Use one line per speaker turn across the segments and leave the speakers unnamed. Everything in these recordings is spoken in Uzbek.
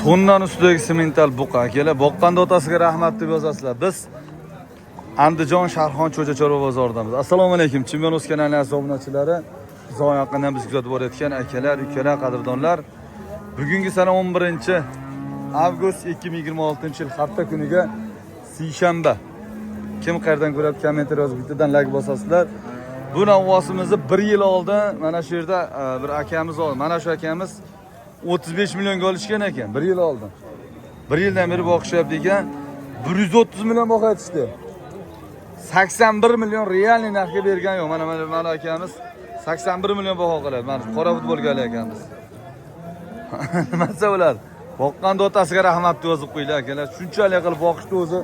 Tondan ustidagi semental buqa akalar. Boqqanda otasiga rahmat deb yozasizlar. Biz Andijon Sharxon Cho'jachorva bozoridamiz. Assalomu alaykum. Chimyonos kanali obunachilari, uzoq yaqindan bizni kuzatib borayotgan akalar, ukalar, qadrdonlar. Bugungi sana 11-avgust 2026-yil hafta kuniga seshanba. Kim qayerdan ko'rib kommentar yozib bittadan like bosasizlar. Bu navosimizni 1 yil oldin mana shu yerda bir akamiz oldi. Mana shu akamiz 35 millionga olishgan ekan 1 yil oldin. 1 yildan beri boqishyapti ekan. 130 million boqa aytishdi. 81 million realniy narxga bergan yo'q. Mana akamiz 81 million baho qiladi. Mana qora futbolga akamiz. Nima bo'ladi? Boqqanda otasiga rahmat deb yozib qo'yinglar akalar. Shunchalik qilib boqishni o'zi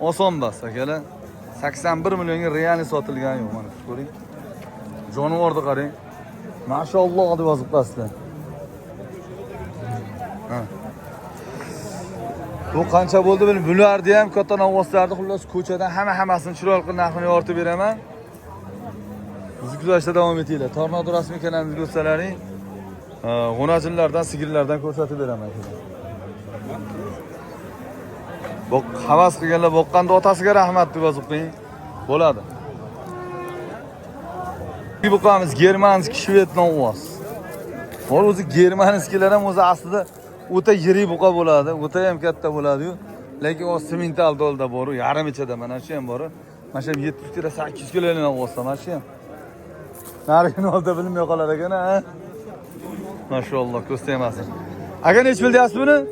oson emas akalar. 81 millionga realniy sotilgan yo'q. Mana ko'ring. Jonivorni qarang. Mashalloh deb yozib qo'yasizlar. Bu qancha bo'ldi bilmayman. Bularni ham katta navoslarni xullas ko'chadan hammasini chiroyli qilib narxini yoritib beraman. Bizni kuzatishda davom etinglar. Tornado rasmiy kanalimizga o'tsalaring, g'unajillardan, sigirlardan ko'rsatib beraman. Bu havas qilganlar boqqanda otasiga rahmat deb yozib qo'ying. Bo'ladi. Bu buqamiz germanskiy shved novos. Bor o'zi germanskilar ham o'zi aslida o'ta yirik buqa bo'ladi, o'ta ham katta bo'ladi-yu. Lekin o semental dolda bor-u, yarim ichida mana shu ham bor-u. Mana shu 700 kilo, 800 kilolik olsa mana shu ham. Narigini olda bilmay qolar ekan, ha. Mashalloh, ko'z tegmasin. Aka nech pul deyapsiz buni? 50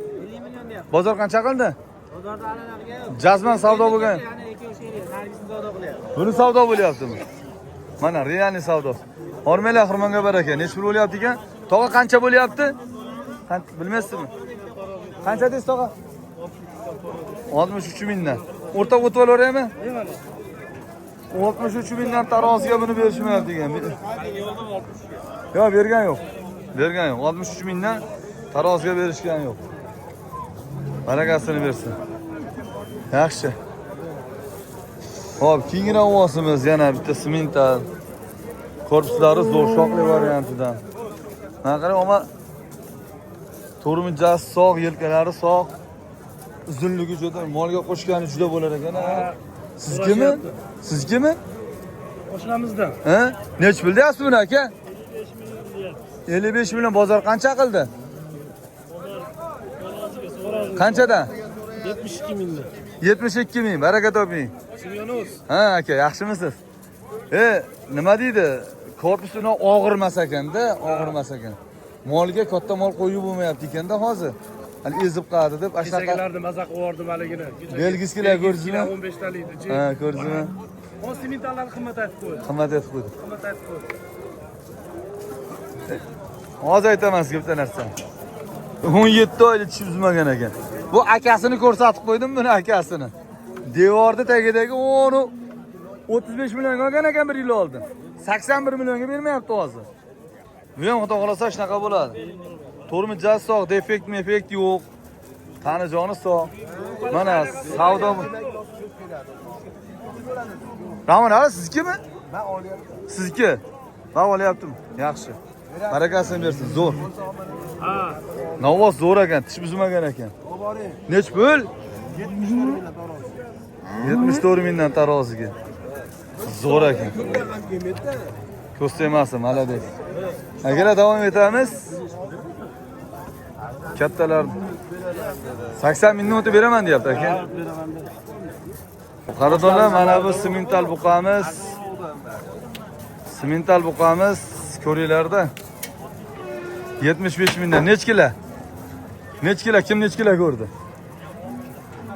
million deyapti. Bozor qancha qildi? Bozorda alanarga yo'q. Jazman savdo bo'lgan. Ya'ni 2-3 nargisini savdo qilyapti. Buni savdo bo'lyaptimi? Mana realniy savdo. Hormanglar, xirmonga baraka. Nech pul bo'lyapti ekan? Tog'a qancha bo'lyapti? Bilmaysizmi? Qancha deysiz tog'a? 63 mingdan. O'rtoq o'tib olaveraymi? Yo'q. 63 mingdan taroziga buni berishmayapti degan. Yo'q, bergan yo'q. Bergan yo'q. 63 mingdan taroziga berishgan yo'q. Barakasini bersin. Yaxshi. Xo'p, keyingi ovosimiz yana bitta semental. Korpuslari zo'r shoqli variantidan. Mana qarang, ama to'rmijasi sog', yelkalari sog', uzunligi juda, molga qo'shgani juda bo'lar ekan. Sizgimi? Sizgimi?
Qo'shnimizdan.
Ha? Nech pul deyapsiz buni aka? 55 million bozor qancha qildi? Qanchadan?
72 mingdan.
72 ming, baraka toping.
Chimyonos.
Ha aka, yaxshimisiz? Nima deydi? Korpusini og'irmas ekanda, og'irmas ekan. Molga katta mol qo'yib bo'lmayapti ekanda hozir. Hali ezib qoladi deb
ashaqalarni maza qilib maligini.
Belgiskilar ko'rdingizmi?
15 talikni.
Ha, ko'rdingizmi?
O sementallar qimmat aytib qo'ydi.
Qimmat aytib qo'ydi.
Qimmat aytib qo'ydi.
Hozir aytaman sizga bitta narsa. 17 oyda tish uzmagan ekan. Bu akasini ko'rsatib qo'ydim, buni akasini. Devorda tagidagi onu 35 millionga olgan ekan 1 yil oldin. 81 millionga bermayapti hozir. Bu ham xudo xolasa shunaqa bo'ladi. To'rmijasi sog', defekt yo'q. Tani joni sog'. Mana savdo. Rahmon aka, sizniki?mi?
Men olyapman.
Sizniki? Men olyaptim. Yaxshi. Barakasini bersin, zo'r.
Ha.
Navoz zo'r ekan, tish buzmagan ekan. Nech pul? 74 mingdan taroziga. Zo'r ekan. Ko'z tegmasin, malades. Agar davom etamiz. Kattalar 80 mingni o'tib beraman deyapti aka. Qaradonlar, mana bu semental buqamiz. Semental buqamiz ko'ringlarda 75 mingdan. Nech kilo? Nech kilo? Kim nech kilo ko'rdi?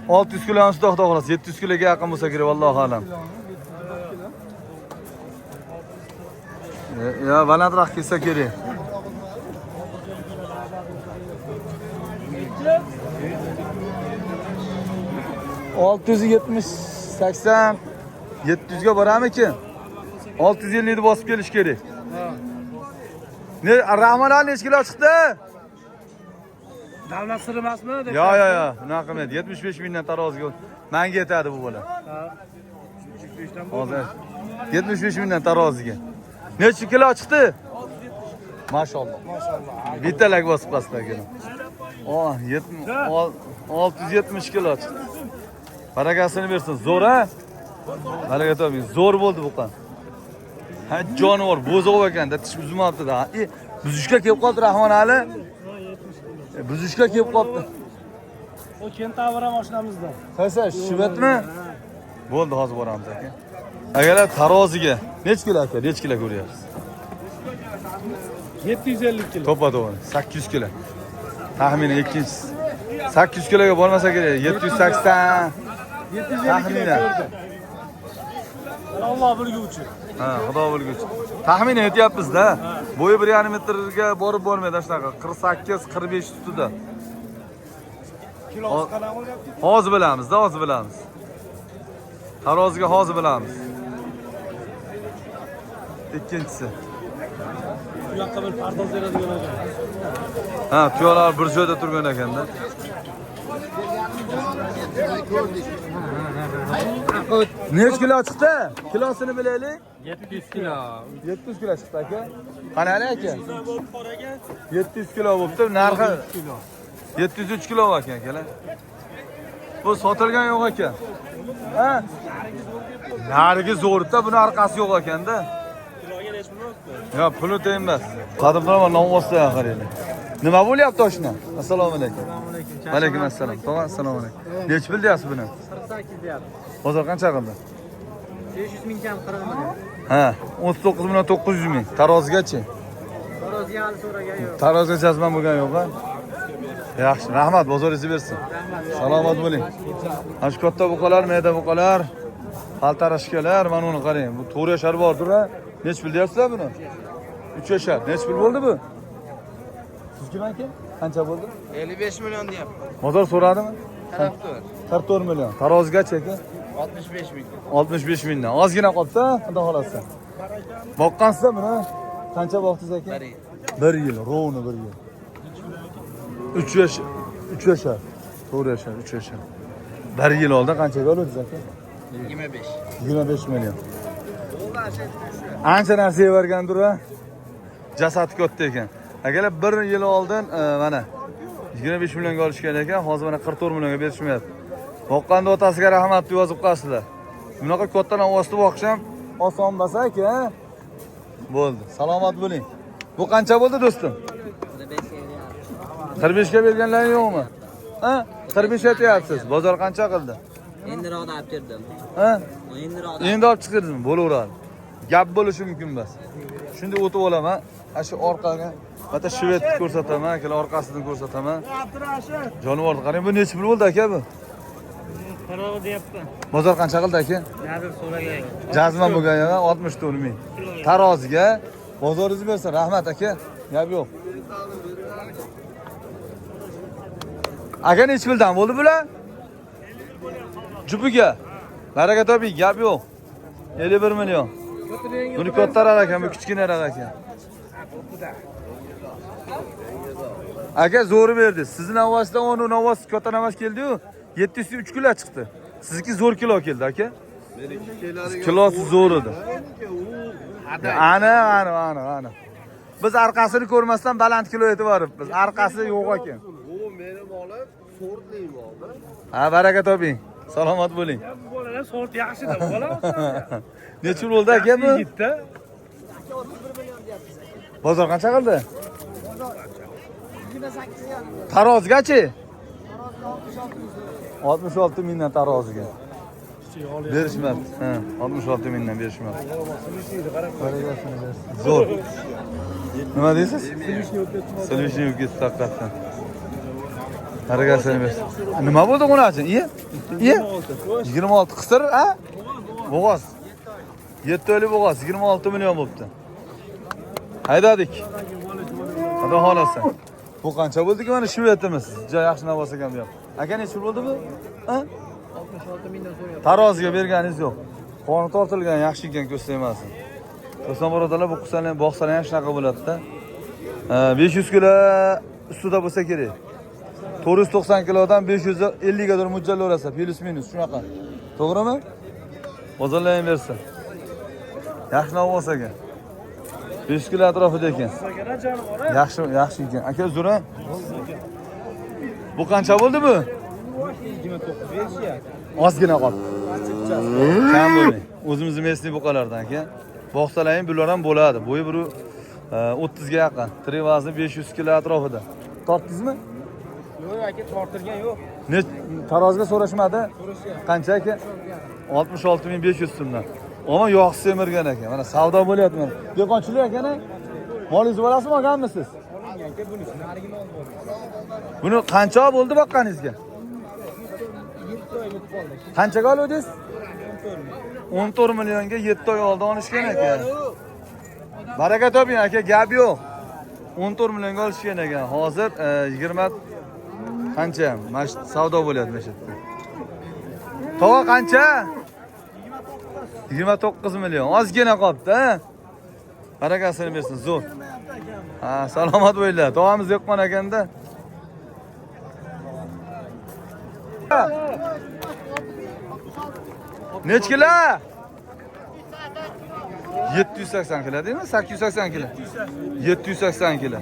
600 kilo ustida xudo xolos, 700 kiloga yaqin bo'lsa kerak, vallohu alam. Ya, balandroq kelsa kerak. ...670, 80, 700 ga boramikin? 650 ni bosib kelish kerak. Ne, Rahmon ali nech kilo chiqdi?
Davlat siri emasmi?
Yo, bunaqa qilmaydi. 75 mingdan taroziga menga yetadi bu bola.
Ha.
Hozir 75 mingdan taroziga. Necha kilo chiqdi? Maşallah.
Maşallah.
Bitta lag bosib pastga. Oh, 670 kilo chiqdi. Barakasini bersin. Zo'r ha? Baraka toping. Zo'r bo'ldi bu qan. Ha, jonivor bo'zoq ekan-da, tish uzmabdi-da. Buzishga kelib qoldi Rahmon Ali. Buzishga kelib qoldi.
O kentavra mashinamizda.
Qaysi? Shivetmi? Bo'ldi, hozir boramiz aka. Agarlar taroziga nech kilo aka? Nech kilo ko'ryapsiz?
750 kilo.
To'g'ri, 800 kilo. Taxminan ikkinchisi. 800 kiloga bormasa kerak. 780.
750
Taxminan.
Alloh bilguvchi.
Ha, xudo bilguvchi. Taxminan aytyapmiz-da. Bo'yi 1,5 metrga borib bormaydi shunaqa. 48-45 tutida.
Kilosi qanaqa bo'lyapti?
Hozir bilamiz-da, hozir bilamiz. Taroziga hozir bilamiz. Ikkinchisi.
Bu yoqqa bir pardoz beradigan ekan.
Ha, tuyolar bir joyda turgan ekanda. Nech kilo chiqdi? Kilosini bilaylik.
700 kilo.
700 kilo chiqdi aka. Qanali aka? 700 kilo bo'libdi. Narxi 703 kilo ekan akalar. Bu sotilgan yo'q ekan. Ha? Narigi zo'rda, buni orqasi yo'q ekanda.
Kiloga nech pul bo'libdi?
Ya, puli tegmas. Qadimdan nomvosda qaraylik. Nima bo'lyapti oshna? Assalomu alaykum. Va alaykum assalom. Tog'a, assalomu alaykum. Nech pul deyapsiz buni?
48 deyapti.
Bozor qancha qildi?
500 ming kam 40 million.
Ha, 19 million 900 ming. Tarozigachi?
Taroziga hali so'ragan yo'q.
Taroziga jazman bo'lgan yo'q-a? Yaxshi, rahmat, bozoringiz bersin. Salomat bo'ling. Mana shu katta buqalar, mayda buqalar, paltarashkalar, mana uni qarang. Bu 4 yashar bordir-a? Nech pul deyapsizlar buni? 3 yashar. Nech pul bo'ldi bu? Sizga aka? Qancha bo'ldi?
55 million deyapti.
Bozor so'radimi?
Tarafdor.
44 million. Tarozigachi aka?
65 ming.
65 mingdan. Ozgina qoldi-da, xudo xolasa. Boqqansizlar buni? Qancha boqdingiz aka? 1 yil, rovni 1 yil. 3 yashar. 3 yashar. 4 yashar, 3 yashar. 1 yil oldin qanchaga oldingiz aka?
25.
25 million. Ancha narsa yevargandir-a? Jasadi katta ekan. Agarlar 1 yil oldin mana 25 millionga olishgan ekan, hozir mana 44 millionga berishmayapti. Boqqanda otasiga rahmat deb yozib qo'yasizlar. Bunaqa katta ovozda boqish ham oson emas aka. Bo'ldi. Salomat bo'ling. Bu qancha bo'ldi do'stim? 45 ga berganlaring yo'qmi? Ha? 45 aytyapsiz. Bozor qancha qildi?
Endiroqdan olib berdim.
Ha?
Endiroqdan.
Endi olib chiqirdingmi? Bo'laveradi. Gap bo'lishi mumkin emas. Shunda o'tib olaman. Ana shu orqaga mata shvetni ko'rsataman, akalar orqasini ko'rsataman.
Abdurashid.
Jonivorni qarang, bu necha pul bo'ldi aka bu?
Qaror deyapti.
Bozor qancha qildi aka?
Jazir so'ragan.
Jazman bo'lgan yana 64 ming. Taroziga bozoringizni bersin. Rahmat aka. Gap yo'q. Aka necha puldan bo'ldi bular? Jupiga. Baraka toping, gap yo'q. 51 million. Buni kattaroq ekan, bu kichkinaroq ekan. Aka zo'ri berdi. Sizning avvosdan onun avvos katta namas keldi-yu, 703 kilo chiqdi. Sizniki zo'r kilo keldi aka. Kilosi zo'r edi. Ana. Biz orqasini ko'rmasdan baland kilo aytib boribmiz. Orqasi yo'q ekan.
Bu meni molim sortli molda.
Ha, baraka toping. Salomat bo'ling.
Bu bolalar sort yaxshi-da, bola.
Necha pul bo'ldi aka bu?
Yigitda.
Bozor qancha qildi? Tarozigachi? 66 mingdan taroziga. Berishmadi. Ha, 66 mingdan berishmadi. Zo'r. Nima deysiz? Silvishni yurib ketdi haqiqatdan. Haragasini bersin. Nima bo'ldi qo'naqchi? Iye? 26 qisir, ha? Bo'g'oz. 7 oylik bo'g'oz 26 million bo'libdi. Haydadik. Xudo xolasa. Bu qancha bo'ldi-ki mana shu yetimiz. Juda yaxshi navos ekan bu ham. Aka necha pul bo'ldi bu? Ha?
66 mingdan so'rayapti.
Taroziga berganingiz yo'q. Qoni tortilgan, yaxshi ekan ko'rsa emasin. Do'stlar, birodarlar, bu qilsalar, boqsalar ham shunaqa bo'ladi-da. 500 kilo ustida bo'lsa kerak. 490 kilodan 550 ga mo'ljallayverasa, plus minus shunaqa. To'g'rimi? Bozorlayim bersin. Yaxshi navos ekan. 5 kilo atrofida ekan. Yaxshi ekan. Aka, zo'ra. Bu qancha bo'ldi bu?
29 ya.
Ozgina qoldi. Kam bo'lmay. O'zimizning mesli buqalardan aka. Boqsalaring bular ham bo'ladi. Bo'yi bir 30 ga yaqin. Tiri vazni 500 kg atrofida. Tortdingizmi?
Yo'q aka, tortirgan yo'q.
Ne tarozga so'rashmadi?
So'rashgan.
Qancha aka? 66500 so'mdan. Ammo yog' semirgan ekan. Mana savdo bo'lyapti mana. Dehqonchilik ekan-a? Molingizni olasizmi, olganmisiz?
Olingan aka, bunisi narigi mol bor.
Buni qancha bo'ldi boqqaningizga?
7 oy o'tib qoldi.
Qanchaga oluvdingiz? 14 millionga 7 oy oldin olishgan ekan. Baraka toping aka, gap yo'q. 14 millionga olishgan ekan. Hozir 20 qancha? Mana shu savdo bo'lyapti mana shu yerda. Tova qancha? 29 million. Ozgina qolibdi, ha? Barakasini bersin, zo'r. Ha, salomat bo'linglar. Tovamiz yoqqan ekanda. Nech kilo? 780 kilo deymi? 880 kilo. 780 kilo.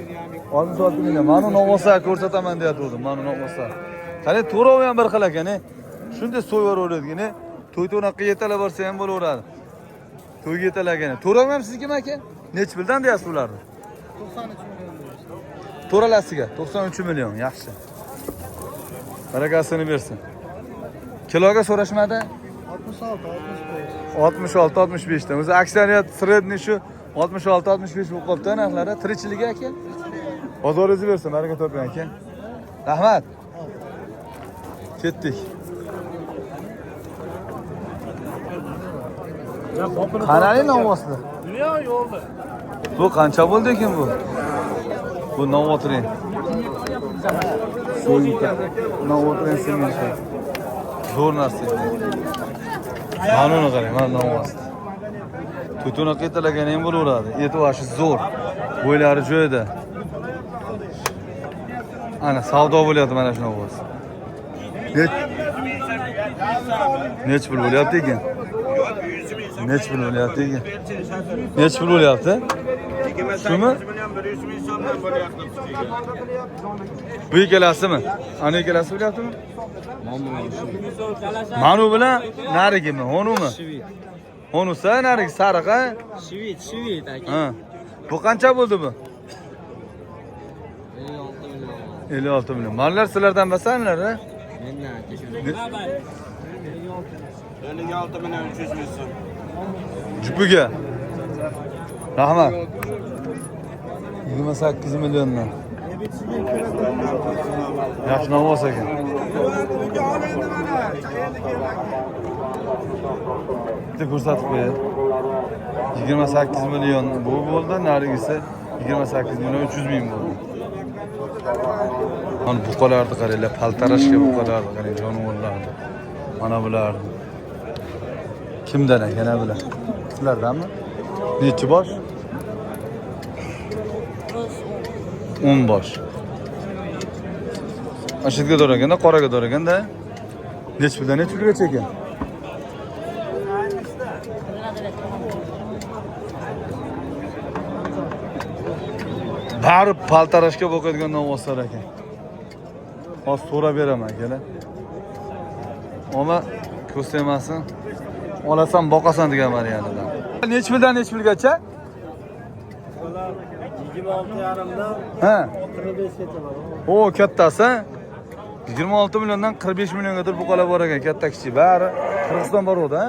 66 million. Mana novosa ko'rsataman deyatdim. Mana novosa. Qani to'rov ham bir xil ekan, shunday so'yveraveradigan, to'y-to'naqqa yetalab borsa ham bo'laveradi. To'yga yetalagan. To'rov ham sizga aka? Nech puldan deyapsiz ularni?
93 million.
To'ralasiga 93 million, yaxshi. Barakasini bersin. Kiloga so'rashmadi?
66, 65.
66-65 dan. O'zi aksariyat sredniy shu 66-65 bo'lib qolibdi narxlari. Tirikchiligi aka? Bozoringizni bersin, baraka toping aka. Rahmat. Ketdik. Qanali novvosli?
Nima yo'lda?
Bu qancha bo'ldi ekan bu? Bu novotrin. Novotrin seminchi. Zo'r narsa. Qonuni qarang, mana novvosli. Tutuni qetalagan ham bo'laveradi. Etivashi zo'r. Bo'ylari joyida. Ana savdo bo'lyapti mana shu novvos. Nech pul bo'lyapti ekan? Nech pul bo'lyapti ekan? Nech pul bo'lyapti? Shumi? Bu ikkalasimi? Ana ikkalasi bo'lyaptimi? Manu bilan narigimi? Honumi? Honusa narigi sariq, ha?
Shivit aka.
Ha. Bu qancha bo'ldi bu?
56 million.
56 million. Mallar sizlardan basanlar, ha?
Mendan aka shuni.
56 million 300 ming so'm.
Jupiga. Rahmat. 28 milliondan. Yaxshi novvos ekan. Bitta ko'rsatib qo'yay. 28 million bu bo'ldi, narigisi 28 million 300 ming bo'ldi. Mana buqalarni qaranglar, paltarashga buqalarni qarang, jonivorlarni. Mana bularni. Kimdan ekan bular? Sizlardanmi? Nechi bosh? 10 bosh. Ashidga dor ekanda, qoraga dor ekanda. Nech puldan nech pulgacha ekan? Bari paltarashga boqadigan novvoslar ekan. Hozir so'rab beraman akalar. Ammo ko'rsatmasin. Olasan, boqasan degan variantidan. Nech puldan nech pulgacha?
26,5 dan
Ha.
45 gacha bor.
O kattasi 26 milliondan 45 milliongadir buqalar bor ekan, katta kichik. Bari Qirg'iziston boruvdi, ha?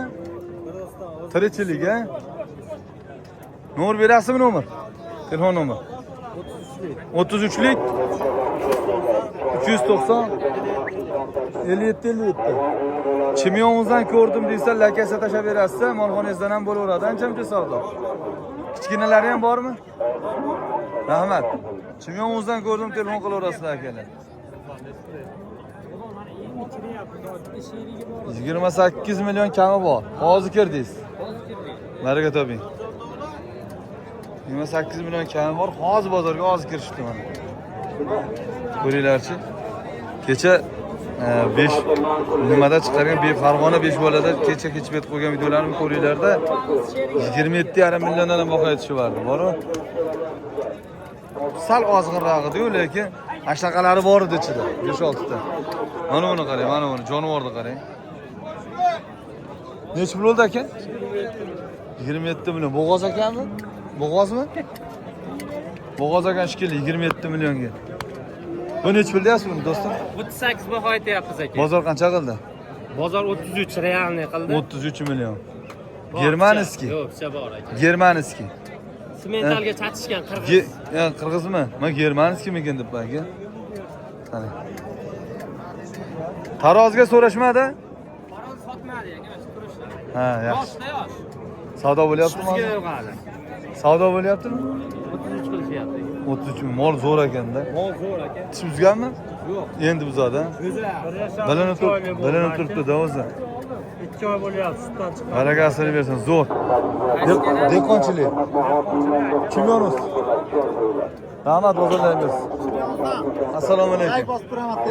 Tirikchilik, ha? Nomer berasizmi, nomer? Telefon nomer. 33lik 290 57 Chimyoningizdan ko'rdim deysa, lakasa tashab berasiz, molxonangizdan ham bo'laveradi. Ancha-muncha savdo. Kichkinalari ham bormi? Rahmat. Chimyoningizdan ko'rdim, telefon qilaverasizlar akalar. 28 million kami bor. Hozir kirdingiz. Baraka toping. 28 million kami bor. Hozir bozorga hozir kirishdi mana. Ko'ringlarchi. Kecha 5 nimada chiqargan Farg'ona 5 bolada kecha kechib etib qo'ygan videolarimni ko'ringlarda 27,5 milliondan ham boqa yetishyapti. Bor-ku. Sal ozg'inroq edi-yu, lekin Ashtaqalari bor edi ichida. 5-6 ta. Mana buni qarang, mana buni jonivorni qarang. Nech pul bo'ldi aka? 27 million. Bo'g'oz ekanmi? Bo'g'ozmi? Bo'g'oz ekan shekilli 27 millionga. Bu nech pul deyapsiz buni do'stim?
38 baho aytyapmiz aka.
Bozor qancha qildi?
Bozor 33 realniy qildi.
33 million. Germaniski.
Yo'q, picha bor aka.
Germaniski.
Simentalga chatishgan qirg'iz.
Qirg'izmi? Men germaniskimikin deb banga. Qani. Tarozga so'rashmadi?
Taroz sotmadi aka, shu turishlar.
Ha, yaxshi.
Yoshda yosh.
Savdo bo'lyaptimi?
Sizga yo'q hali.
Savdo bo'lyaptimi?
33 qilishyapti.
33 ming. Mol zo'r ekanda.
Mol zo'r aka.
Tish buzganmi?
Yo'q.
Endi buzadi. Bilinib turibdi-da o'zi.
2 oy bo'lyapti, sutdan chiqqan.
Barakasini bersin, zo'r. Dehqonchilik. Chimyonus. Rahmat, bozorlaringiz. Assalomu alaykum.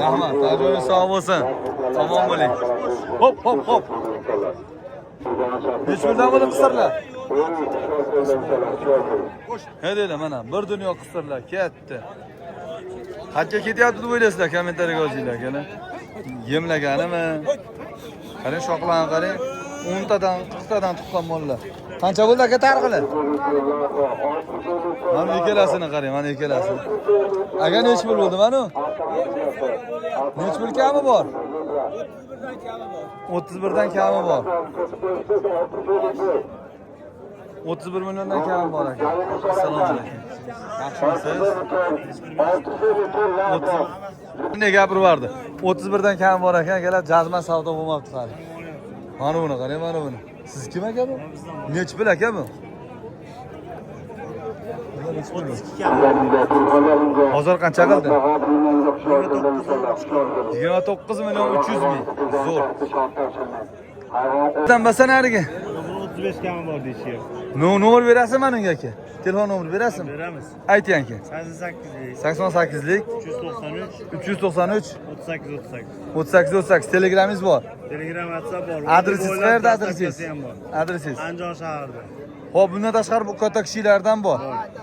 Rahmat, ajoyib sog' bo'lsin. Omon bo'ling. Hop, hop, hop. Hech birdan bo'ldi qisirlar. Hedeylar mana bir dunyo qisirlar ketdi. Qancha ketyapti deb o'ylaysizlar, kommentariyaga yozinglar akalar. Yemlaganimi? Qarang shoqlarni qarang. 10 tadan, 40 tadan tuqqan mollar. Qancha bo'ldi aka tarqili? Mana ikkalasini qarang, mana ikkalasini. Aka nech pul bo'ldi mana? Nech pul kami bor? 31 dan kami bor. 31 milliondan kami bor aka. Assalomu alaykum. Yaxshimisiz? Bunday gapirib 31 dan kami bor ekan, akalar jazman savdo bo'lmabdi hali. Mana buni qarang, mana buni. Siz kim aka bu? Nech pul aka bu? Bozor qancha qildi? 29 million 300 ming. Zo'r. Tanbasa nariga.
35 kami bor deyishyapti.
Nomer berasizmi menga aka? Telefon nomeri berasizmi?
Beramiz.
Ayting aka.
88lik
88lik
393
393
38
3838 Telegramingiz bor.
Telegram, WhatsApp bor.
Adresingiz qayerda adresingiz?
ham bor.
Adresingiz.
Andijon shahrida.
Xo'p, bundan tashqari bu katta kishilardan bor.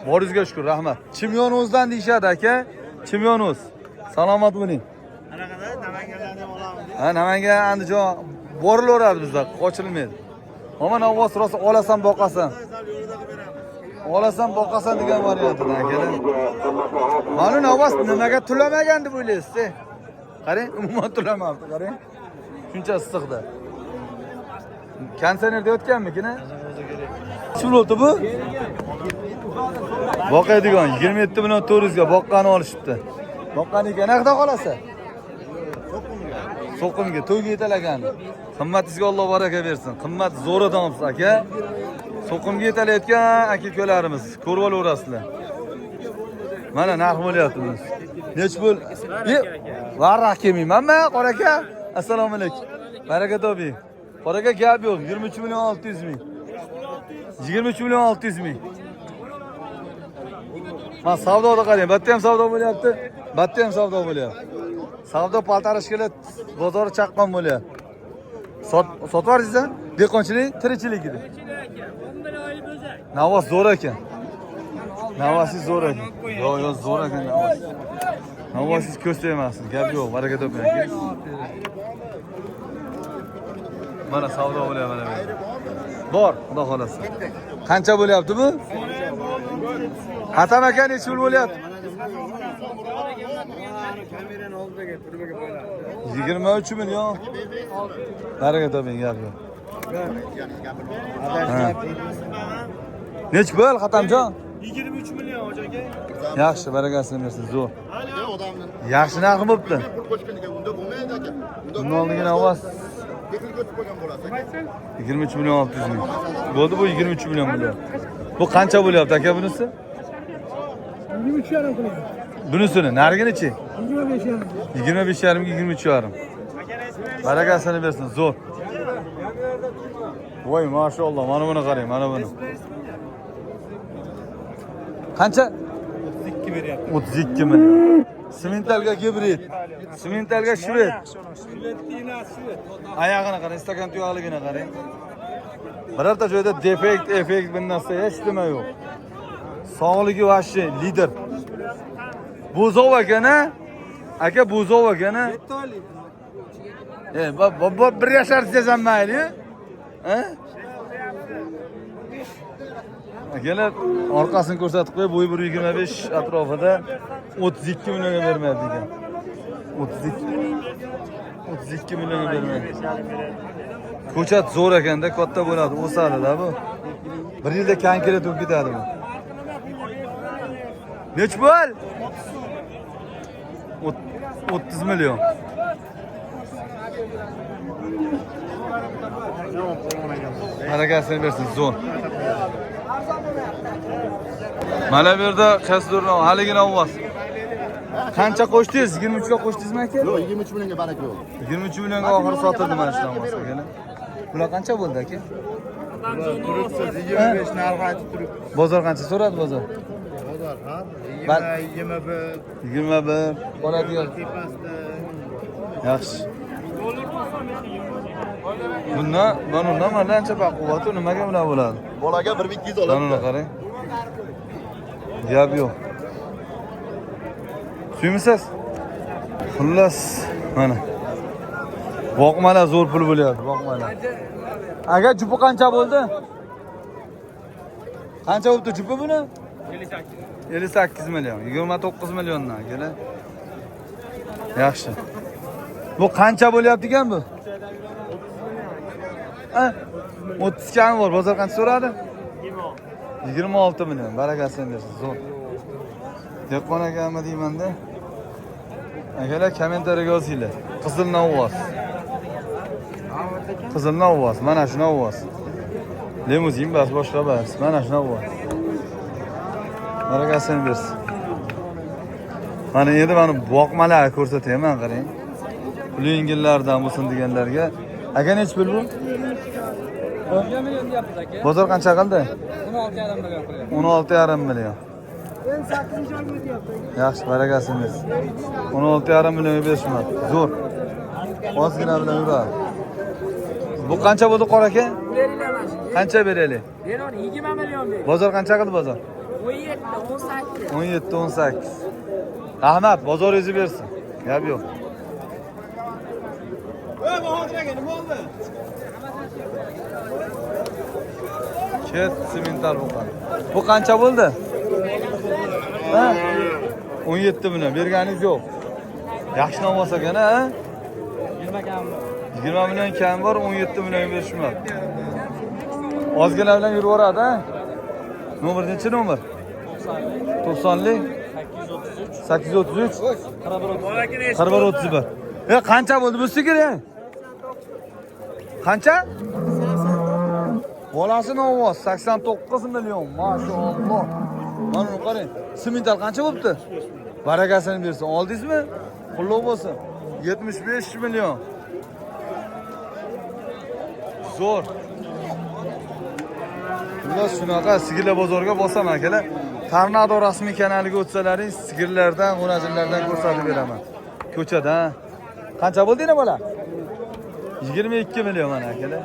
Boringizga shukr, rahmat. Chimyonozdan deyshadi aka. Chimyonoz. Salomat bo'ling.
Anaqada Namanganlarni ham olamiz.
Ha, Namangan, Andijon borilaveradi bizda, qochilmaydi. Mana ovoz rosa olasan, boqasan. Olasan, boqasan degan variantida akalar. Mana ovoz nimaga tulamagan deb o'ylaysiz? Qarang, umuman tulamabdi, qarang. Shuncha issiqda. Konsertda o'tganmikina? Shu bo'ldi bu? Boqadigan 27 million 400 ga boqqani olishibdi. Boqqaniga naqda qolasa? So'qimga, to'yga yetalagan. Qimmatingizga Alloh baraka bersin. Qimmat zo'r odamsiz aka. So'qimga yetalayotgan aka-ukalarimiz, ko'rib olaverasizlar. Mana narx bo'lyapti buni. Nech pul? Varaq kelmayman-mi, qora aka? Assalomu alaykum. Baraka toping. Qora aka gap yo'q, 23 million 600 ming. 23 million 600 ming. Men savdoda qarang, bitta ham savdo bo'lyapti, bitta ham savdo bo'lyapti. Savdo paltarishkilar bozori chaqqon bo'lyapti. Sotvarsiz-a? Dehqonchilik, tirikchilik edi. Navos zo'r ekan. Navosi zo'r ekan. Yo, zo'r ekan Navos. Navosiz ko'z tegmasin, gap yo'q, baraka toping aka. Mana savdo bo'lyapti mana bu. Bor, xudo xolasa. Qancha bo'lyapti bu? Hatam aka nech pul bo'lyapti? 23 million. Baraka toping, gap yo'q. Nech pul Hatamjon?
23 million hoji aka.
Yaxshi, barakasini bersin, zo'r. Yaxshi narx bo'pti. Bundan oldingina ovoz 23 million 600 ming. Bo'ldi bu 23 million bo'lyapti. Bu qancha bo'lyapti aka bunisi?
23,5 qilyapti.
Bunisini narigini-chi?
25,5.
25,5 ga 23,5. Barakasini bersin, zo'r. Voy, mashalloh, mana buni qarang, mana buni. Qancha?
32 beryapti.
32 million. Simentalga gibrid. Simentalga shved. Oyog'ini qarang, stakan tuyoqligini qarang. Birorta joyda defekt, effekt bir narsa hech nima yo'q. Sog'ligi vashi lider. Buzov ekan-a? Aka buzov ekan-a? Bir yashar desam mayli. Ha? Akalar orqasini ko'rsatib qo'yib, bo'yi 1.25 atrofida 32 millionga bermaydi ekan. 32 millionga bermaydi. Ko'chat zo'r ekanda, katta bo'ladi, o'sadi-da bu. Bir yilda kankira to'kib ketadi bu. Nech bo'l? 30 million. Harakatini bersin, zo'r. Mana bu yerda qasdurni haligina ovoz. Qancha qo'shdingiz? 23 ga qo'shdingizmi aka?
Yo'q, 23 millionga baraka yo'q.
23 millionga oxiri sotildi mana shudan bo'lsa aka. Bular qancha bo'ldi aka?
25 narx aytib turib.
Bozor qancha so'radi bozor?
Bozor ha? 21.
21 bo'ladigan.
Tepasida.
Yaxshi. Bundan mana ancha baquvvati nimaga bilan bo'ladi?
Bolaga 1200 oladi.
Mana qarang. Gap yo'q. Suymisiz? Xullas, mana. Boqmalar zo'r pul bo'lyapti, boqmalar. Aga jupi qancha bo'ldi? Qancha bo'ldi jupi buni? 58 million, 29 milliondan kelar. Yaxshi. Bu qancha bo'lyapti ekan bu? 30 kam bor, bozor qancha so'radi? 26 million, barakasini bersin, zo'r. Dehqon akami deyman-da. Akalar kommentariyaga yozinglar. Qizil novvoz. Qizil novvoz, mana shu novvoz. Limuzin bas, boshqa bas. Mana shu novvoz. Barakasini bersin. Mana endi mana boqmalar ko'rsataman, qarang. Pul yengillardan bo'lsin deganlarga. Aka nech pul bu?
10 million deyapsiz aka.
Bozor qancha qildi?
16,5 million qilyapti.
16,5 million. Yaxshi, barakasini bersin. 16,5 millionga berishmoqda. Zo'r. Ozgina bilan yuradi. Bu qancha bo'ldi qora aka? Qancha beraylik?
20 million ber.
Bozor qancha qildi bozor?
17, 18.
17, 18. Rahmat, bozoringizni bersin. Gap yo'q. Ket semental bo'lgan. Bu qancha bo'ldi? Ha? 17 million berganingiz yo'q. Yaxshi novvoz ekan, ha?
20 kam.
20 million kam bor, 17 million berishmoqda. Ozgina bilan yuraveradi, ha? Nomer nechi nomer? 90lik 833 4131. Qancha bo'ldi bu sigir? Qancha? Bolasi novvoz 89 million, maşallah. Mana qarang, semental qancha bo'pti? Barakasini bersin. Oldingizmi? Qullab bo'lsin. 75 million. Zo'r. Bunlar shunaqa sigirlar bozoriga bosaman akalar. Tornado rasmiy kanaliga o'tsalaring, sigirlardan, g'unajinlardan ko'rsatib beraman. Ko'chada. Qancha bo'ldi yana bola? 22 million mana akalar.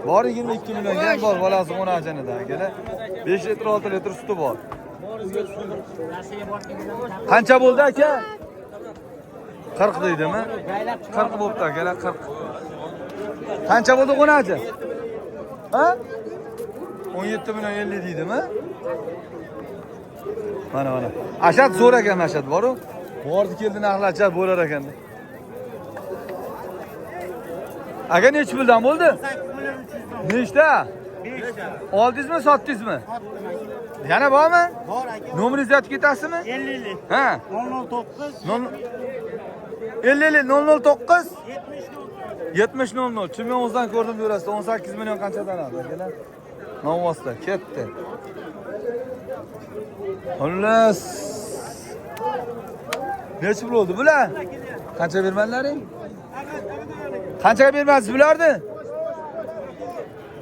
Bor 22 million ham bor bolasi g'unajinida akalar. 5 litr 6 litr suti bor. Qancha bo'ldi aka? 40 deydimi? 40 bo'pti akalar, 40. Qancha bo'ldi g'unaji? Ha? 17 million 50 deydimi? Mana. Ashad zo'r ekan, Ashad bor-ku. Bordi keldi narxlachar bo'lar ekan. Aka nech puldan bo'ldi? Nechta? 5. Oldingizmi, sotdingizmi? Yana bormi?
Bor aka.
Nomeringizni aytib ketasizmi?
50.
Ha?
009
009
70
70 Chimyonzdan ko'rdim yurasida 18 million qanchadan oldi akalar? Novvosda ketdi. Xullas. Nech pul bo'ldi bular? Qancha bermanlaring? Qanchaga bermaysiz bularni?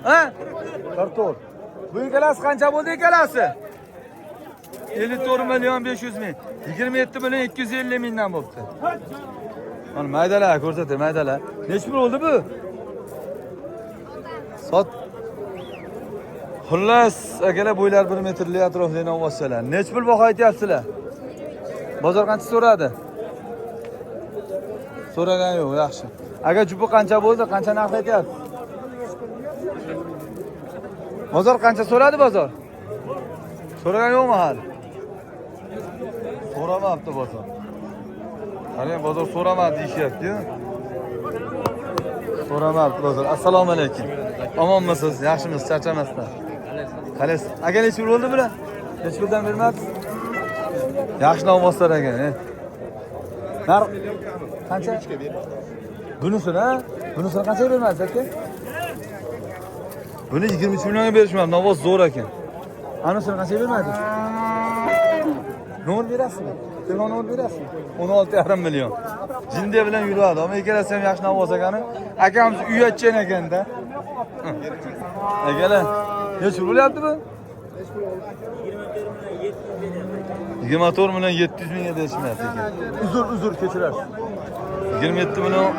Ha? 44. Bu ikkalasi qancha bo'ldi ikkalasi? 54 million 500 ming. 27 million 250 mingdan bo'pti. Mana maydalar ko'rsatay, maydalar. Nech pul bo'ldi bu? Sot. Xullas, akalar bo'ylar 1 metrli atrofli novvoschalar. Nech pul baho aytyapsizlar? Bozor qancha so'radi? So'ragan yo'q, yaxshi. Agar jupi qancha bo'lsa, qancha narx aytyapti? Bozor qancha so'radi bozor? So'ragan yo'qmi hali? So'ramabdi bozor. Qarang, bozor so'ramadi deyishyapti-ku. So'ramabdi bozor. Assalomu alaykum. Omonmisiz? Yaxshimisiz? Charchamasdan. Qalaysiz? Aka necha pul bo'ldi bular? Necha puldan bermadingiz? Yaxshi novvoslar aka. Narx qancha? Bunisini, ha? Bunisini qanchaga bermadingiz aka? Buni 23 millionga berishmadi. Novvos zo'r ekan. Anisini qanchaga bermadingiz? No'l berasizmi? Telefon no'l berasizmi? 16,5 million. Jindiya bilan yuradi. Ammo ikkalasi ham yaxshi novvos ekani. Akamiz uyatchan ekanda. Akalar, necha bo'lyapti bu? 24 million 700 mingga berishmayapti ekan. Uzr kechirasiz. 27 million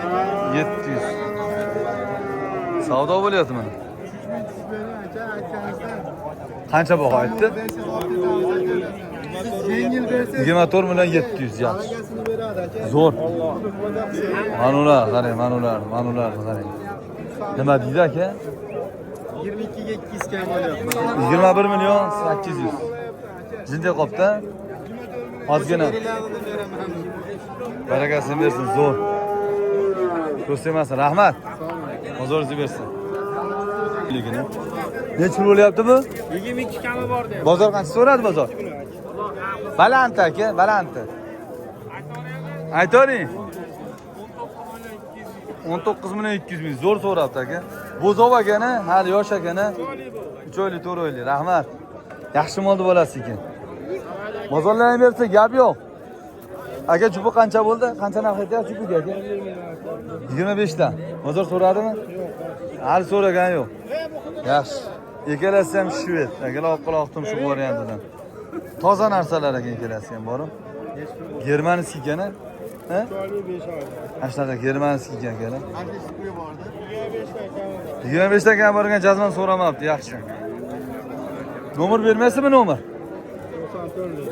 700. Savdo bo'lyapti mana. Qancha baho aytdi? 24 million 700 yaxshi. Zo'r. Manular, qarang, manular qarang. Nima deydi aka?
22 ga 200 kam bo'lyapti.
21 million 800. Jinday qopda. Ozgina. Barakasini bersin, zo'r. Ko'rsatmasin, rahmat. Bozoringiz bersin. Necha pul bo'lyapti bu?
22 kami bor dedi.
Bozor qancha so'radi bozor? Baland aka, baland. Aytoring. 19 million 200 ming zo'r so'rabdi aka. Bo'zov akani, hali yosh akani. 3 oylik, 4 oylik. Rahmat. Yaxshi molni bo'lasiz ekan. Bozorlarni bersa gap yo'q. Aka jupi qancha bo'ldi? Qancha narx aytyapsiz jupiga aka? 25 dan. Bozor so'radimi? Yo'q. Hali so'ragan yo'q. Yaxshi. Ikkalasi ham shved. Akalar oqqaloq tumshuq variantidan. Toza narsalar ekan ikkalasi ham bormi? Germanskiy ekan-a? Ha? 8 Germanskiy ekan akalar. 25 dan kam borgan jazman so'ramabdi, yaxshi. Nomer bermaysizmi nomer?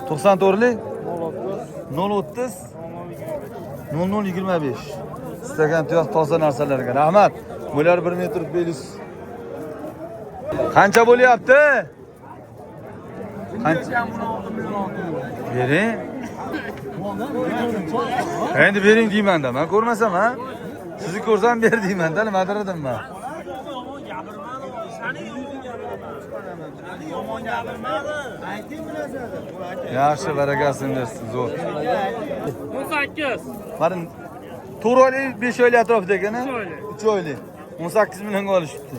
94lik 030 0025. Istagan tuyoq toza narsalarga rahmat. Bular 1 metr 500. Qancha bo'lyapti? Qancha? Bering. Endi bering deyman-da. Men ko'rmasam, ha? Sizni ko'rsam ber deyman-da, nimadir edim men. Yaxshi, barakasini bersin, zo'r.
18.
Mana 4 oylik, 5 oylik atrofida ekan-a? 3 oylik. 18 millionga olishibdi.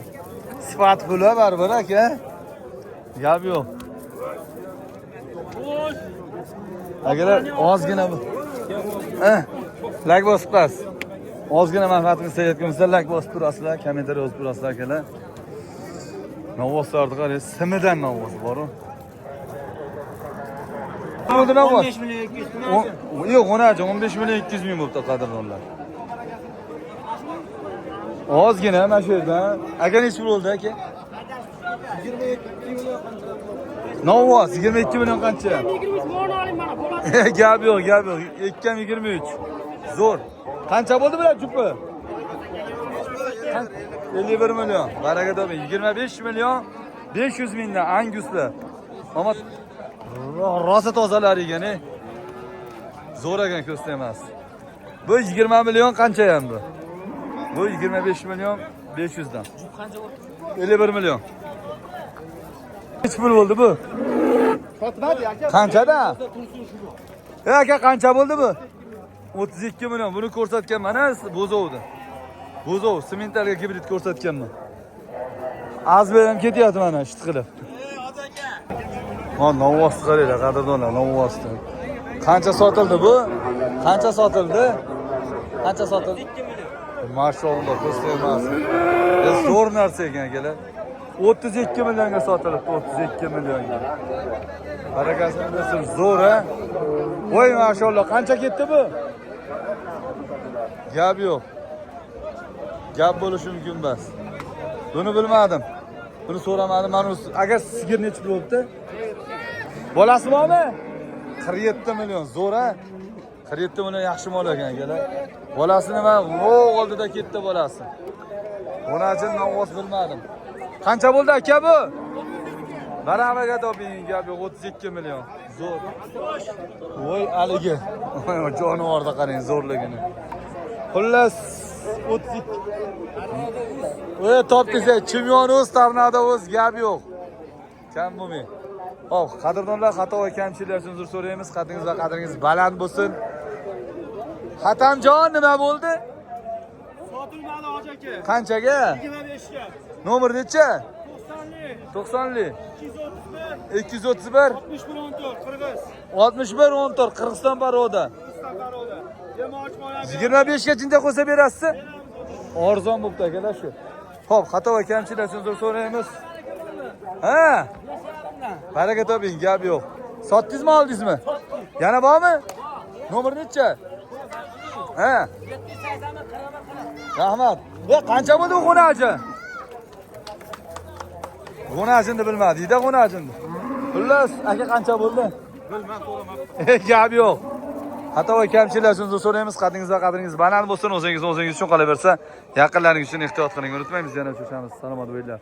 Sifat puli baribir aka. Gap yo'q. Akalar ozgina bu. Like bosib qo'yasiz. Ozgina manfaatini istayotganingizda like bosib turasizlar, kommentariy yozib turasizlar akalar. Novvoslarni qarang, simidan novvos bor-ku. Bo'ldi novvos.
15 million 200
Yo'q, 15 million 200 ming bo'pti qadrdonlar. Ozgina mana shu yerdan. Aka necha pul bo'ldi aka?
22 million qancha?
Novvos 22 million qancha?
23 million oling mana bo'ladi.
Gap yo'q. 223. Zo'r. Qancha bo'ldi bular jupi? 51 million. Baraka toping. 25 million 500 mingdan Anguslar. Ammo rosa tozalar ekan-a. Zo'r ekan ko'sta emas. Bu 20 million qancha ham bu? Bu 25 million 500 dan.
Qancha bo'ldi?
51 million. Necha pul bo'ldi bu?
Sotmadi aka.
Qanchada? Aka qancha bo'ldi bu? 32 million. Buni ko'rsatgan mana Bo'zovda. Bo'zov sementalga gibrid ko'rsatganman. Azbe ham ketyapti mana shit qilib. Ha, novvos qaranglar, qadrdonlar, novvosdan. Qancha sotildi bu? Qancha sotildi? Qancha sotildi? 2 million. Mashalloh, ko'sta emas. Zo'r narsa ekan akalar. 32 millionga sotilibdi, 32 millionga. Barakasini bersin, zo'r a. Voy mashalloh, qancha ketdi bu? Gap yo'q. Gap bo'lishi mumkin emas. Buni bilmadim. Buni so'ramadim. Mana agar sigir necha bo'libdi? Bolasi bormi? 47 million zo'r a. 47 million yaxshi mol ekan akalar. Bolasi nima? Vo'g oldida ketdi bolasi. Onajin navos bilmadim. Qancha bo'ldi aka bu? Baramaga toping, gap yo'q, 32 million. Zo'r. Voy aligi. Jonivorda qarang zo'rligini. Xullas 32. Voy topdingiz, chempion o'z, tornado o'z, gap yo'q. Kam bo'lmang. Xo'p, qadrdonlar, xato va kamchiliklar uchun uzr so'raymiz. Qadringiz va qadringiz baland bo'lsin. Xatamjon nima bo'ldi?
Sotilmadi hoji aka.
Qanchaga?
25 ga.
Nomer necha?
90lik.
90lik.
231.
231
6114 Qirg'iz.
61 14 Qirg'iziston baroda.
Istabaroda. Jamoat mo'ynabi.
25 ga jinda qo'ysa berasiz? Arzon bo'pti akalar shu. Xo'p, xato va kamchiliklar uchun uzr so'raymiz. Ha? Baraka toping, gap yo'q. Sotdingizmi, oldingizmi? Yana bormi? Nomer necha? Ha? Rahmat. Qancha bo'ldi bu xonaji? Xonajini bilmadingda, xonajini. Xullas, aka qancha bo'ldi?
Bilmam, to'g'rimi?
Gap yo'q. Xato va kamchiliklar uchun uzr so'raymiz. Qadringiz va qadringiz baland bo'lsin. O'zingiz uchun qolaversa, yaqinlaringiz uchun ehtiyot qiling. Unutmaymiz, yana uchrashamiz. Salomat bo'linglar.